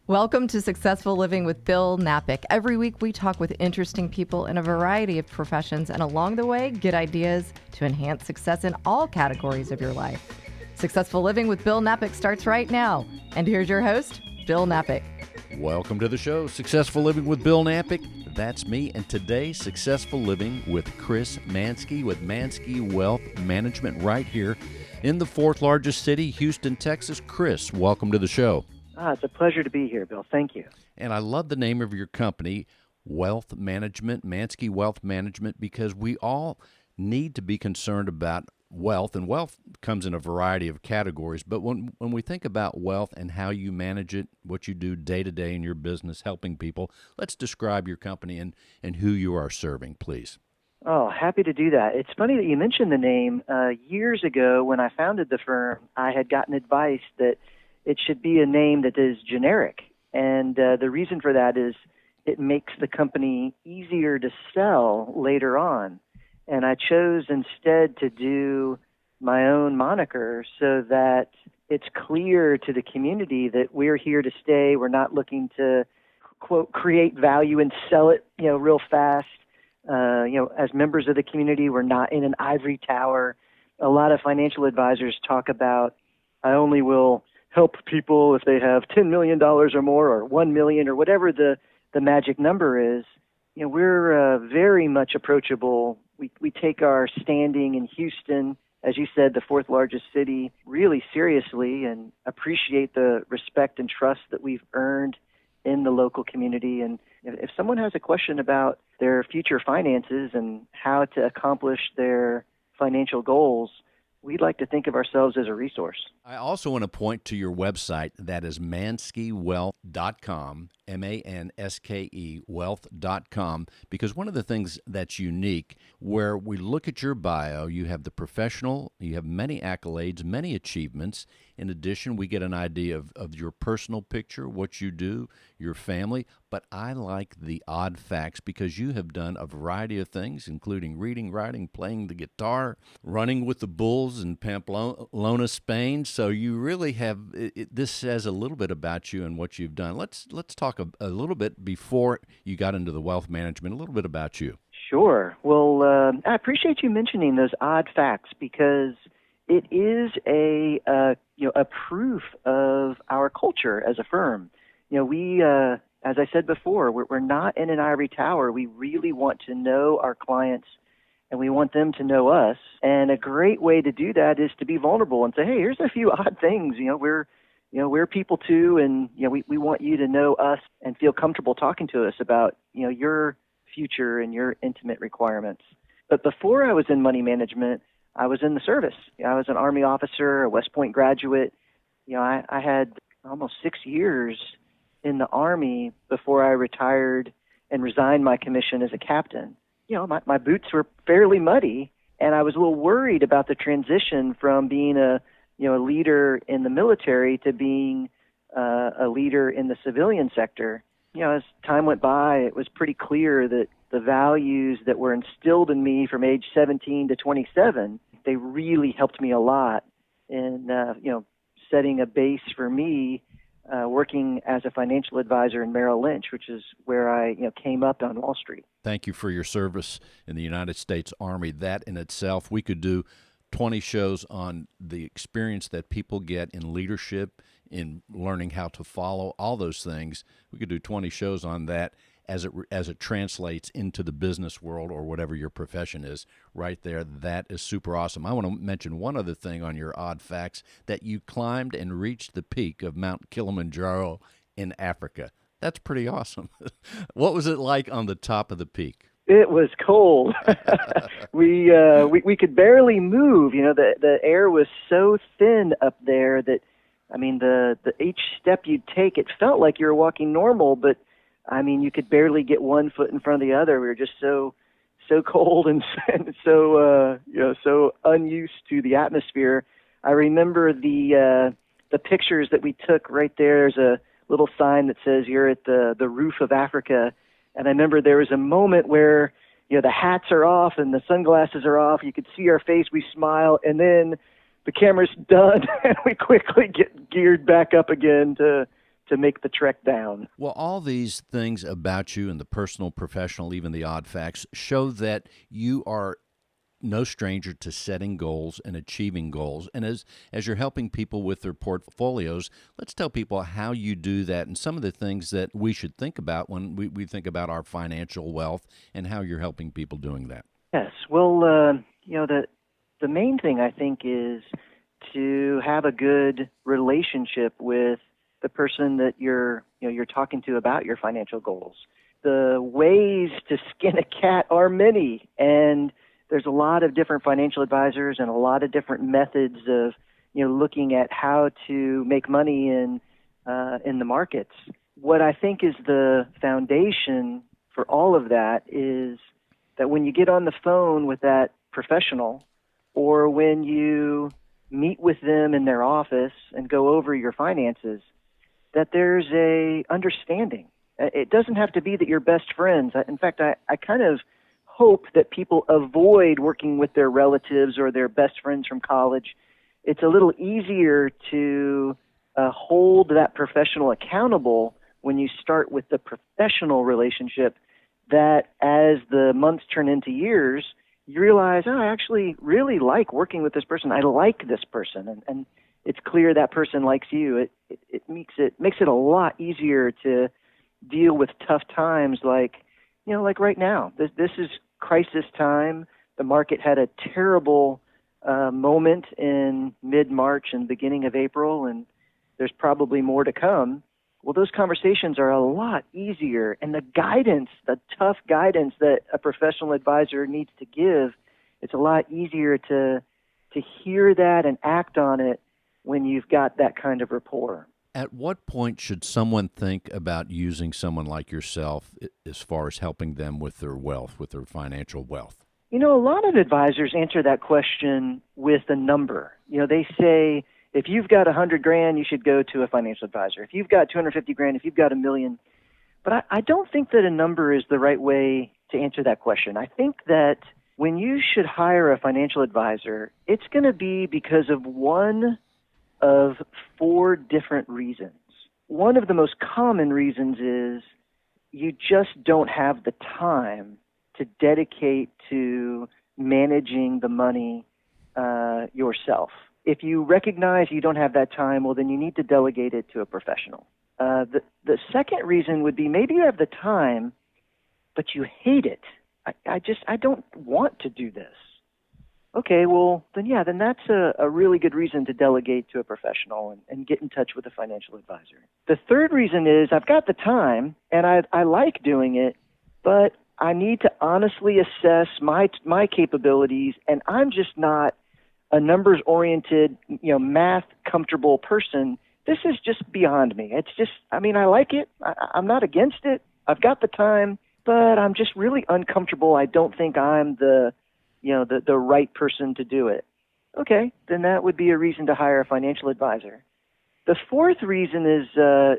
Welcome to Successful Living with Bill Knapik. Every week we talk with interesting people in a variety of professions, and along the way, get ideas to enhance success in all categories of your life. Successful Living with Bill Knapik starts right now. And here's your host, Bill Knapik. Welcome to the show, Successful Living with Bill Knapik. That's me, and today, Successful Living with Chris Manske with Manske Wealth Management right here in the fourth largest city, Houston, Texas. Chris, welcome to the show. It's a pleasure to be here, Bill. Thank you. And I love the name of your company, Wealth Management, Manske Wealth Management, because we all need to be concerned about wealth, and wealth comes in a variety of categories. But when we think about wealth and how you manage it, what you do day to day in your business, helping people, let's describe your company and who you are serving, please. Oh, happy to do that. It's funny that you mentioned the name. Years ago, when I founded the firm, I had gotten advice that it should be a name that is generic. And the reason for that is it makes the company easier to sell later on. And I chose instead to do my own moniker so that it's clear to the community that we're here to stay. We're not looking to, quote, create value and sell it, real fast. As members of the community, we're not in an ivory tower. A lot of financial advisors talk about, I only will help people if they have $10 million or more or $1 million or whatever the magic number is. We're very much approachable. We take our standing in Houston, as you said, the fourth largest city, really seriously and appreciate the respect and trust that we've earned in the local community. And if someone has a question about their future finances and how to accomplish their financial goals, we'd like to think of ourselves as a resource. I also want to point to your website. That is manske.com, M-A-N-S-K-E, wealth.com, because one of the things that's unique, where we look at your bio, you have the professional, you have many accolades, many achievements. In addition, we get an idea of your personal picture, what you do, your family. But I like the odd facts because you have done a variety of things, including reading, writing, playing the guitar, running with the Bulls in Pamplona, Spain. So you really have, this says a little bit about you and what you've done. Let's talk a little bit before you got into the wealth management, a little bit about you. Sure. Well, I appreciate you mentioning those odd facts because it is a proof of our culture as a firm. We, as I said before, we're not in an ivory tower. We really want to know our clients, and we want them to know us. And a great way to do that is to be vulnerable and say, hey, here's a few odd things. We're people too, and we want you to know us and feel comfortable talking to us about your future and your intimate requirements. But before I was in money management, I was in the service. I was an Army officer, a West Point graduate. I had almost 6 years in the Army before I retired and resigned my commission as a captain. My boots were fairly muddy, and I was a little worried about the transition from being a leader in the military to being a leader in the civilian sector. As time went by, it was pretty clear that the values that were instilled in me from age 17 to 27, they really helped me a lot in, setting a base for me working as a financial advisor in Merrill Lynch, which is where I came up on Wall Street. Thank you for your service in the United States Army. That in itself, we could do 20 shows on the experience that people get in leadership, in learning how to follow, all those things. We could do 20 shows on that as it translates into the business world or whatever your profession is right there. That is super awesome. I want to mention one other thing on your odd facts, that you climbed and reached the peak of Mount Kilimanjaro in Africa. That's pretty awesome. What was it like on the top of the peak? It was cold. we could barely move. The air was so thin up there that, each step you'd take, it felt like you were walking normal, but you could barely get one foot in front of the other. We were just so cold and so unused to the atmosphere. I remember the pictures that we took right there. There's a little sign that says you're at the roof of Africa. And I remember there was a moment where, the hats are off and the sunglasses are off. You could see our face. We smile, and then the camera's done, and we quickly get geared back up again to to make the trek down. Well, all these things about you and the personal, professional, even the odd facts show that you are no stranger to setting goals and achieving goals. And as you're helping people with their portfolios, let's tell people how you do that and some of the things that we should think about when we think about our financial wealth and how you're helping people doing that. Yes. Well, the main thing I think is to have a good relationship with the person that you're talking to about your financial goals. The ways to skin a cat are many, and there's a lot of different financial advisors and a lot of different methods of, looking at how to make money in the markets. What I think is the foundation for all of that is that when you get on the phone with that professional, or when you meet with them in their office and go over your finances, that there's a understanding. It doesn't have to be that you're best friends. In fact, I kind of hope that people avoid working with their relatives or their best friends from college. It's a little easier to hold that professional accountable when you start with the professional relationship, that as the months turn into years, you realize, I actually really like working with this person. I like this person. And it's clear that person likes you. It makes it a lot easier to deal with tough times like right now. This is crisis time. The market had a terrible moment in mid-March and beginning of April, and there's probably more to come. Well, those conversations are a lot easier, and the tough guidance that a professional advisor needs to give, it's a lot easier to hear that and act on it when you've got that kind of rapport. At what point should someone think about using someone like yourself as far as helping them with their wealth, with their financial wealth? A lot of advisors answer that question with a number. They say, if you've got $100,000, you should go to a financial advisor. If you've got $250,000, if you've got $1 million. But I don't think that a number is the right way to answer that question. I think that when you should hire a financial advisor, it's going to be because of one of 4 different reasons. One of the most common reasons is you just don't have the time to dedicate to managing the money yourself. If you recognize you don't have that time, well, then you need to delegate it to a professional. The second reason would be maybe you have the time, but you hate it. I don't want to do this. Okay, well, then that's a really good reason to delegate to a professional and get in touch with a financial advisor. The third reason is I've got the time and I like doing it, but I need to honestly assess my capabilities, and I'm just not a numbers-oriented, math-comfortable person. This is just beyond me. It's just, I like it. I'm not against it. I've got the time, but I'm just really uncomfortable. I don't think I'm the right person to do it. Okay, then that would be a reason to hire a financial advisor. The fourth reason is a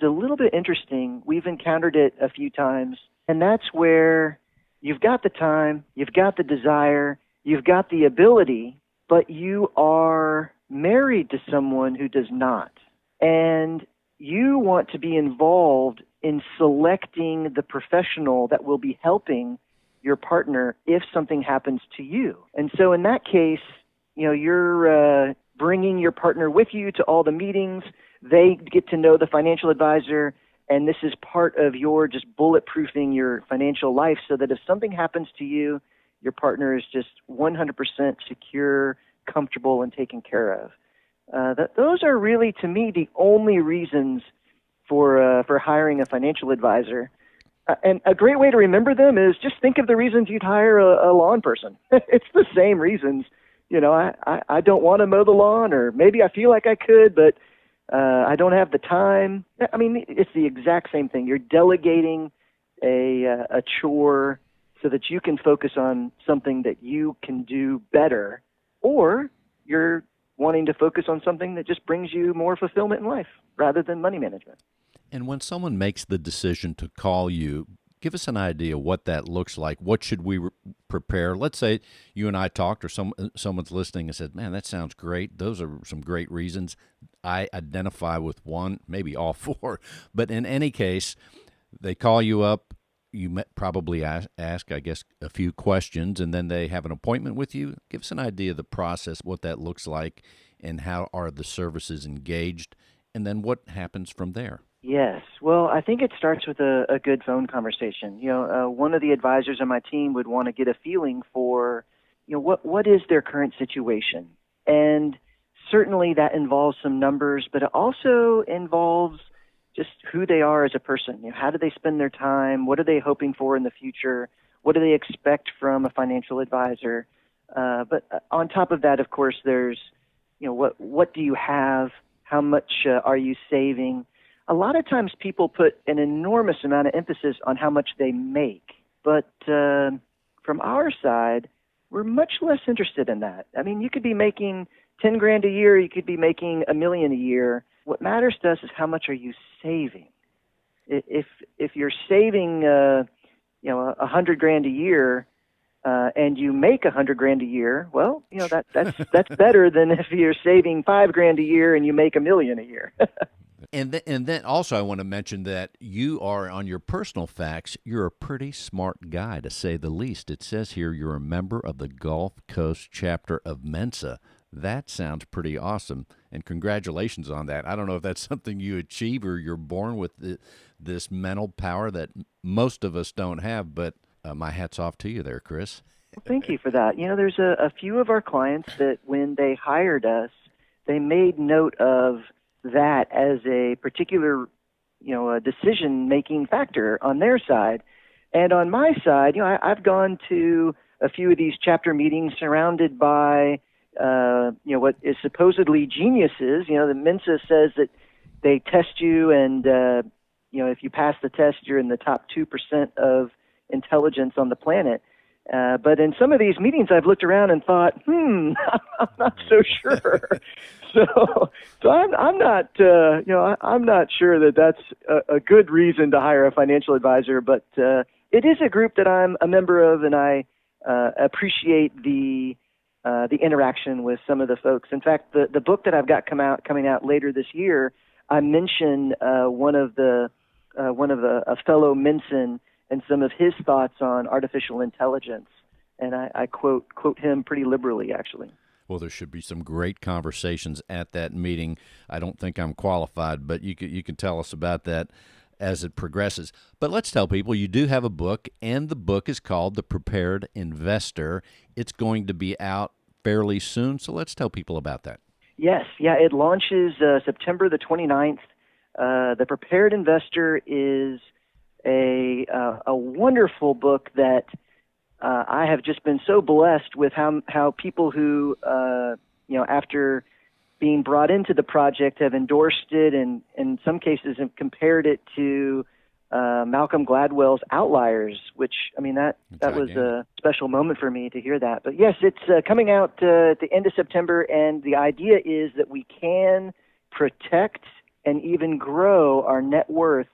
little bit interesting. We've encountered it a few times, and that's where you've got the time, you've got the desire, you've got the ability, but you are married to someone who does not. And you want to be involved in selecting the professional that will be helping your partner if something happens to you. And so in that case, you're bringing your partner with you to all the meetings. They get to know the financial advisor, and this is part of your just bulletproofing your financial life so that if something happens to you, your partner is just 100% secure, comfortable, and taken care of. Those are really, to me, the only reasons for hiring a financial advisor. And a great way to remember them is just think of the reasons you'd hire a lawn person. It's the same reasons. I don't want to mow the lawn, or maybe I feel like I could, but I don't have the time. It's the exact same thing. You're delegating a chore so that you can focus on something that you can do better, or you're wanting to focus on something that just brings you more fulfillment in life rather than money management. And when someone makes the decision to call you, give us an idea what that looks like. What should we prepare? Let's say you and I talked, or someone's listening and said, man, that sounds great. Those are some great reasons. I identify with one, maybe all four. But in any case, they call you up. You probably ask, I guess, a few questions, and then they have an appointment with you. Give us an idea of the process, what that looks like, and how are the services engaged, and then what happens from there. Yes. Well, I think it starts with a good phone conversation. One of the advisors on my team would want to get a feeling for, what is their current situation. And certainly that involves some numbers, but it also involves just who they are as a person. How do they spend their time? What are they hoping for in the future? What do they expect from a financial advisor? But on top of that, of course, there's, what do you have? How much are you saving? A lot of times people put an enormous amount of emphasis on how much they make. But from our side, we're much less interested in that. I mean, you could be making 10 grand a year, you could be making $1 million a year. What matters to us is how much are you saving. If you're saving, 100 grand a year, and you make 100 grand a year, well, that's better than if you're saving 5 grand a year and you make $1 million a year. And then also I want to mention that you are, on your personal facts, you're a pretty smart guy, to say the least. It says here you're a member of the Gulf Coast chapter of Mensa. That sounds pretty awesome, and congratulations on that. I don't know if that's something you achieve or you're born with this mental power that most of us don't have, but my hat's off to you there, Chris. Well, thank you for that. There's a few of our clients that when they hired us, they made note of that as a particular, a decision-making factor on their side. And on my side, I've gone to a few of these chapter meetings surrounded by what is supposedly geniuses. The Mensa says that they test you, and if you pass the test, you're in the top 2% of intelligence on the planet. But in some of these meetings, I've looked around and thought, I'm not so sure. So I'm not, I'm not sure that that's a good reason to hire a financial advisor. But it is a group that I'm a member of, and I appreciate the interaction with some of the folks. In fact, the book that I've got coming out later this year, I mentioned one of a fellow Mensan and some of his thoughts on artificial intelligence, and I quote him pretty liberally, actually. Well, there should be some great conversations at that meeting. I don't think I'm qualified, but you can tell us about that as it progresses. But let's tell people you do have a book, and the book is called The Prepared Investor. It's going to be out fairly soon, so let's tell people about that. Yes, it launches September the 29th. The Prepared Investor is a wonderful book that I have just been so blessed with how people who, after being brought into the project have endorsed it, and in some cases have compared it to Malcolm Gladwell's Outliers, which, that was a special moment for me to hear that. But yes, it's coming out at the end of September, and the idea is that we can protect and even grow our net worth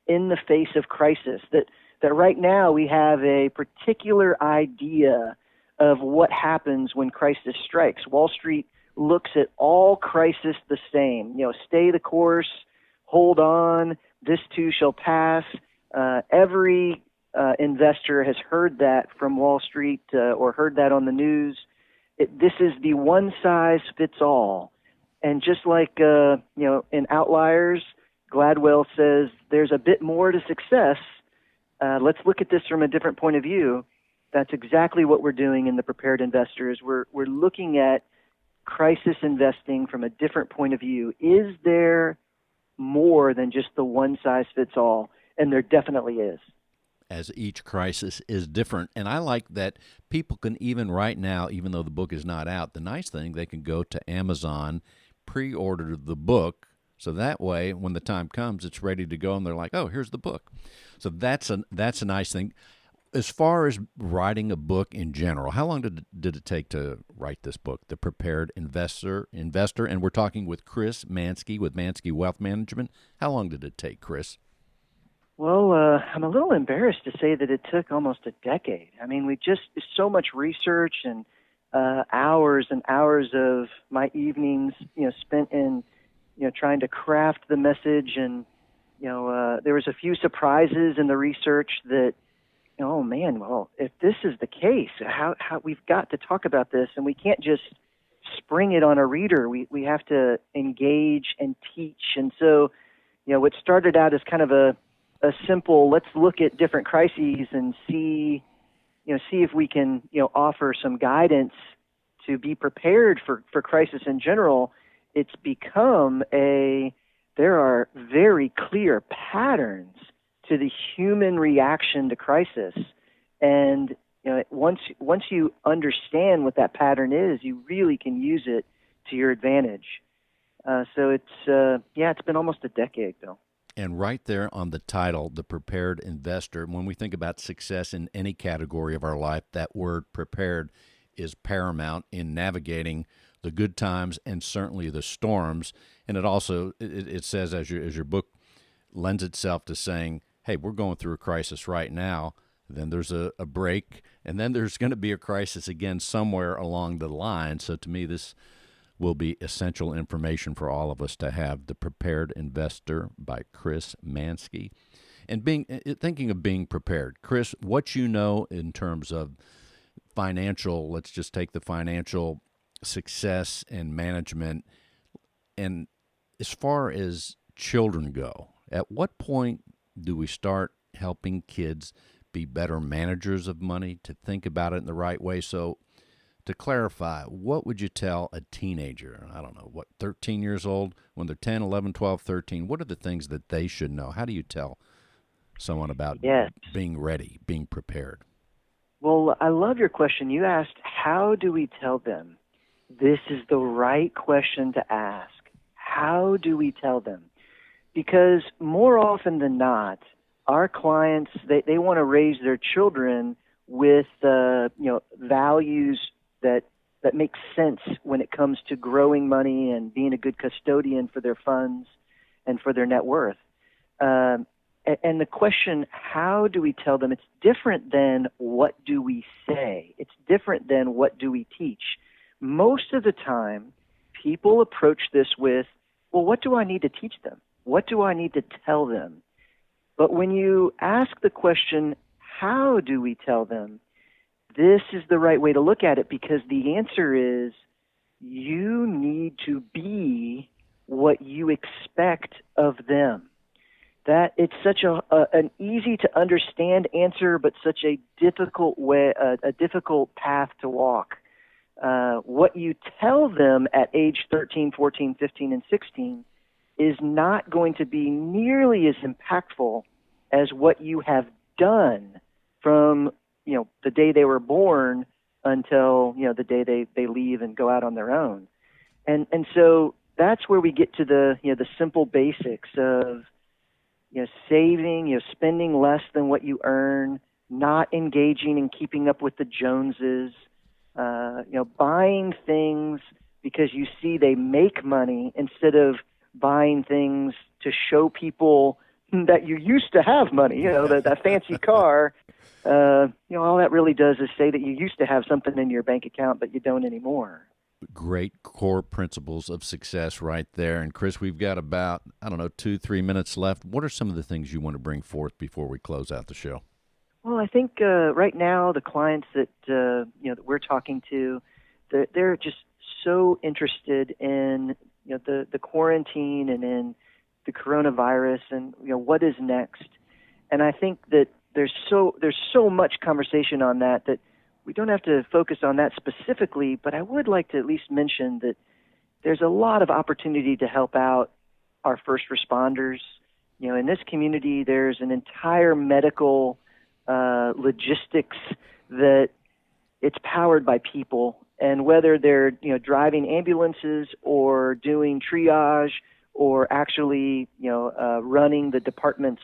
in the face of crisis. That right now we have a particular idea of what happens when crisis strikes. Wall Street looks at all crisis the same. Stay the course, hold on, this too shall pass. Every investor has heard that from Wall Street or heard that on the news. This is the one size fits all. And just like, in Outliers, Gladwell says there's a bit more to success. Let's look at this from a different point of view. That's exactly what we're doing in the Prepared Investors. We're looking at crisis investing from a different point of view. Is there more than just the one size fits all? And there definitely is. As each crisis is different. And I like that people can even right now, even though the book is not out, the nice thing, they can go to Amazon, pre-order the book, so that way when the time comes, it's ready to go, and they're like, oh, here's the book. So that's a nice thing. As far as writing a book in general, how long did it take to write this book, The Prepared Investor? And we're talking with Chris Manske with Manske Wealth Management. How long did it take, Chris? Well, I'm a little embarrassed to say that it took almost a decade. So much research and hours and hours of my evenings, spent in, trying to craft the message, and there was a few surprises in the research that, oh man, well, if this is the case, how we've got to talk about this, and we can't just spring it on a reader. We have to engage and teach. And so, what started out as kind of a simple, let's look at different crises and see if we can, offer some guidance to be prepared for crisis in general. It's become there are very clear patterns to the human reaction to crisis. And once you understand what that pattern is, you really can use it to your advantage. So it's been almost a decade, Bill. And right there on the title, The Prepared Investor, when we think about success in any category of our life, that word prepared is paramount in navigating the good times and certainly the storms. And it also, it says, as your book lends itself to saying, hey, we're going through a crisis right now, then there's a break, and then there's going to be a crisis again somewhere along the line. So to me, this will be essential information for all of us to have. The Prepared Investor by Chris Manske. And thinking of being prepared, Chris, what you know in terms of financial, let's just take the financial success and management, and as far as children go, at what point do we start helping kids be better managers of money, to think about it in the right way? So to clarify, what would you tell a teenager, 13 years old, when they're 10, 11, 12, 13, what are the things that they should know? How do you tell someone about being ready, being prepared? Well, I love your question. You asked, how do we tell them? This is the right question to ask. How do we tell them? Because more often than not, our clients, they want to raise their children with values that make sense when it comes to growing money and being a good custodian for their funds and for their net worth. And the question, how do we tell them? It's different than what do we say. It's different than what do we teach. Most of the time, people approach this with, well, what do I need to teach them? What do I need to tell them? But when you ask the question, how do we tell them? This is the right way to look at it, because the answer is you need to be what you expect of them. That it's such an easy to understand answer, but such a difficult way, a difficult path to walk. What you tell them at age 13, 14, 15, and 16 is not going to be nearly as impactful as what you have done from the day they were born until the day they leave and go out on their own. And so that's where we get to the simple basics of saving, spending less than what you earn, not engaging in keeping up with the Joneses, buying things because you see they make money instead of buying things to show people that you used to have money, that fancy car. All that really does is say that you used to have something in your bank account, but you don't anymore. Great core principles of success right there. And Chris, we've got about, 2-3 minutes left. What are some of the things you want to bring forth before we close out the show? Well, I think right now the clients that that we're talking to, they're just so interested in the quarantine and in the coronavirus and what is next. And I think that there's so much conversation on that we don't have to focus on that specifically, but I would like to at least mention that there's a lot of opportunity to help out our first responders. In this community, there's an entire medical logistics that it's powered by people, and whether they're driving ambulances or doing triage or actually running the departments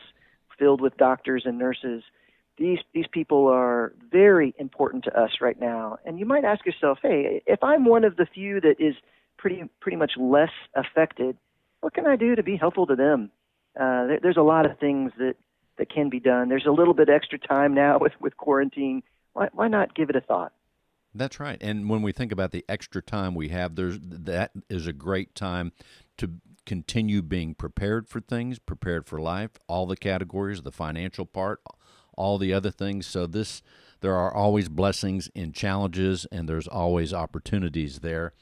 filled with doctors and nurses, these people are very important to us right now. And you might ask yourself, hey, if I'm one of the few that is pretty much less affected, what can I do to be helpful to them? There's a lot of things that can be done. There's a little bit extra time now with quarantine. Why not give it a thought? That's right. And when we think about the extra time we have, that is a great time to continue being prepared for things, prepared for life, all the categories, the financial part, all the other things. So there are always blessings in challenges, and there's always opportunities there.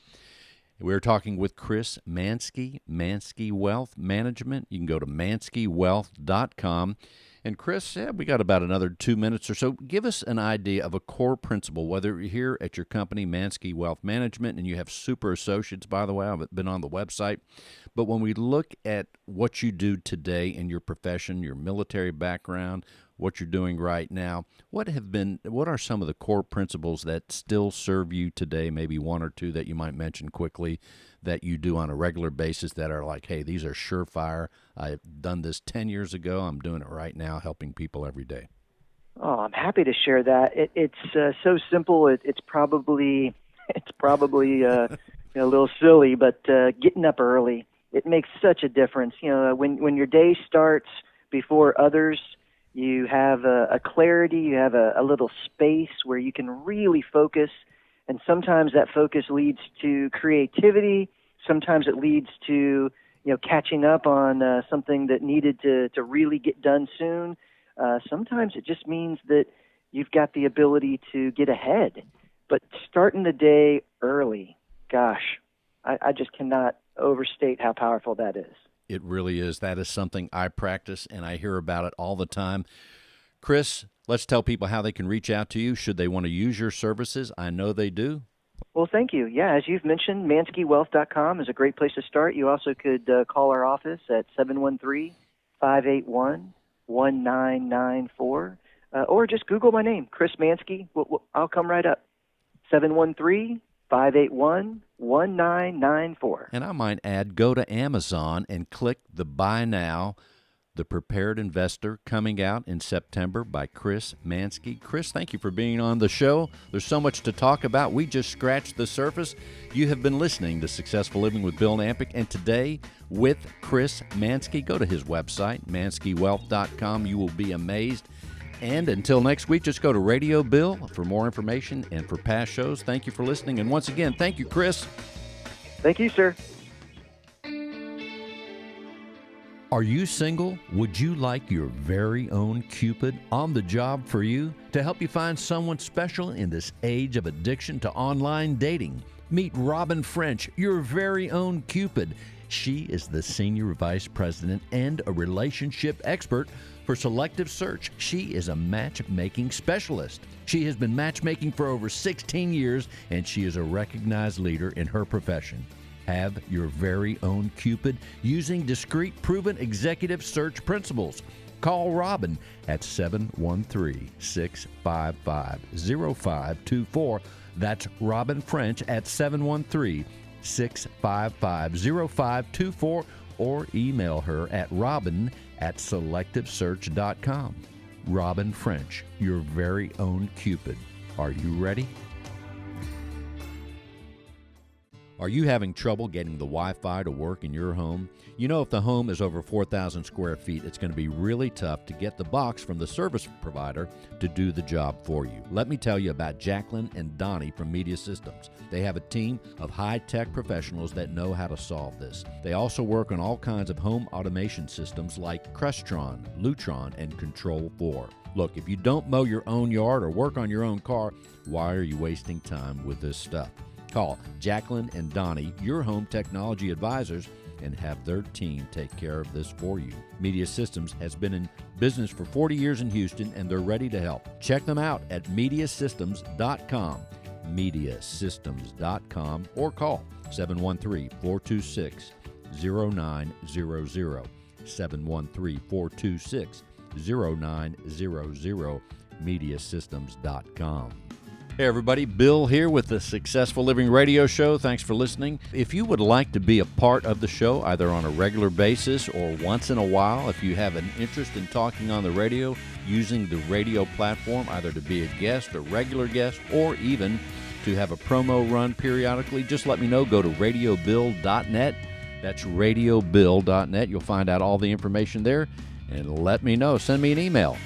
We're talking with Chris Manske, Manske Wealth Management. You can go to manskewealth.com. And Chris, we got about another 2 minutes or so. Give us an idea of a core principle, whether you're here at your company, Manske Wealth Management, and you have super associates, by the way. I've been on the website. But when we look at what you do today in your profession, your military background, what you're doing right now, what are some of the core principles that still serve you today, maybe one or two that you might mention quickly that you do on a regular basis that are like, hey, these are surefire. I've done this 10 years ago. I'm doing it right now, helping people every day. Oh, I'm happy to share that. It's so simple. It's probably a little silly, but getting up early, it makes such a difference. When your day starts before others, you have a clarity, you have a little space where you can really focus, and sometimes that focus leads to creativity. Sometimes it leads to catching up on something that needed to really get done soon. Sometimes it just means that you've got the ability to get ahead. But starting the day early, gosh, I just cannot overstate how powerful that is. It really is. That is something I practice, and I hear about it all the time. Chris, let's tell people how they can reach out to you should they want to use your services. I know they do. Well, thank you. Yeah, as you've mentioned, manskewealth.com is a great place to start. You also could call our office at 713-581-1994, or just Google my name, Chris Manske. I'll come right up. 713-581-1994. And I might add, go to Amazon and click the Buy Now, The Prepared Investor, coming out in September by Chris Manske. Chris, thank you for being on the show. There's so much to talk about. We just scratched the surface. You have been listening to Successful Living with Bill Knapik, and today with Chris Manske. Go to his website, manskewealth.com. You will be amazed. And until next week, just go to Radio Bill for more information and for past shows. Thank you for listening. And once again, thank you, Chris. Thank you, sir. Are you single? Would you like your very own Cupid on the job for you to help you find someone special in this age of addiction to online dating? Meet Robin French, your very own Cupid. She is the Senior Vice President and a relationship expert for Selective Search. She is a matchmaking specialist. She has been matchmaking for over 16 years, and she is a recognized leader in her profession. Have your very own Cupid using discreet, proven executive search principles. Call Robin at 713-655-0524. That's Robin French at 713-655-0524, or email her at robin@selectivesearch.com. Robin French, your very own Cupid. Are you ready? Are you having trouble getting the Wi-Fi to work in your home? You know, if the home is over 4,000 square feet, it's going to be really tough to get the box from the service provider to do the job for you. Let me tell you about Jacqueline and Donnie from Media Systems. They have a team of high-tech professionals that know how to solve this. They also work on all kinds of home automation systems like Crestron, Lutron, and Control4. Look, if you don't mow your own yard or work on your own car, why are you wasting time with this stuff? Call Jacqueline and Donnie, your home technology advisors, and have their team take care of this for you. Media Systems has been in business for 40 years in Houston, and they're ready to help. Check them out at mediasystems.com, mediasystems.com, or call 713-426-0900, 713-426-0900, mediasystems.com. Hey everybody, Bill here with the Successful Living Radio Show. Thanks for listening. If you would like to be a part of the show, either on a regular basis or once in a while, if you have an interest in talking on the radio, using the radio platform, either to be a guest, a regular guest, or even to have a promo run periodically, just let me know. Go to radiobill.net. That's radiobill.net. You'll find out all the information there, and let me know. Send me an email,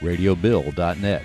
radiobill.net.